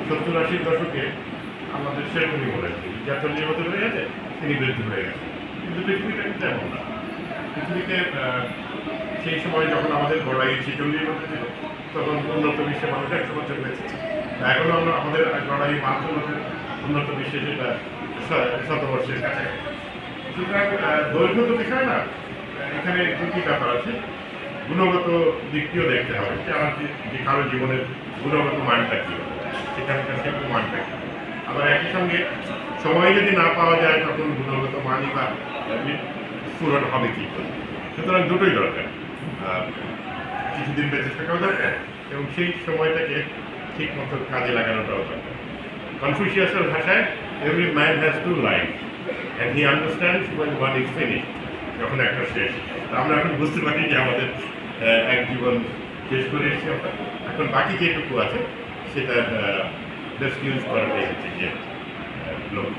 70-80 দশকে আমাদের সেরকমই বলেছে যে 40 বছর হয়ে গেছে তিনি বৃদ্ধ হয়ে গেছে, কিন্তু পৃথিবীটা কিন্তু এমন না। পৃথিবীতে সেই সময় যখন আমাদের গড়াই 46 বছর ছিল তখন উন্নত বিশ্বে মানুষ 100 বছর বেঁচেছে। এখনো আমরা আমাদের গড়াই 5 বছর, উন্নত বিশ্বে সেটা 100 বছরের কাছাকাছি। সুতরাং দৈর্ঘ্য তো বিষয় না, এখানে দুটি ব্যাপার আছে। গুণগত দিকটিও দেখতে হবে যে আমার যে কারো জীবনের গুণগত মানটা কী হবে, সেখানকার সেরকম মানটা কী। আবার একই সঙ্গে সময় যদি না পাওয়া যায় তখন গুণগত মানই বা পূরণ হবে কী করে। সুতরাং দুটোই দরকার, কিছুদিন বেঁচে থাকাও দরকার এবং সেই সময়টাকে ঠিক মতো কাজে লাগানোটাও দরকার। কনফুসিয়াসের ভাষায় every man has two life and he understands when one is finished, যখন একটা শেষ। আমরা এখন বুঝতে পারি যে আমাদের এক জীবন শেষ করে এসেছি আমরা, এখন বাকি যেটুকু আছে সেটার বেস্ট ইউজ করাটাই হচ্ছে যে লোক।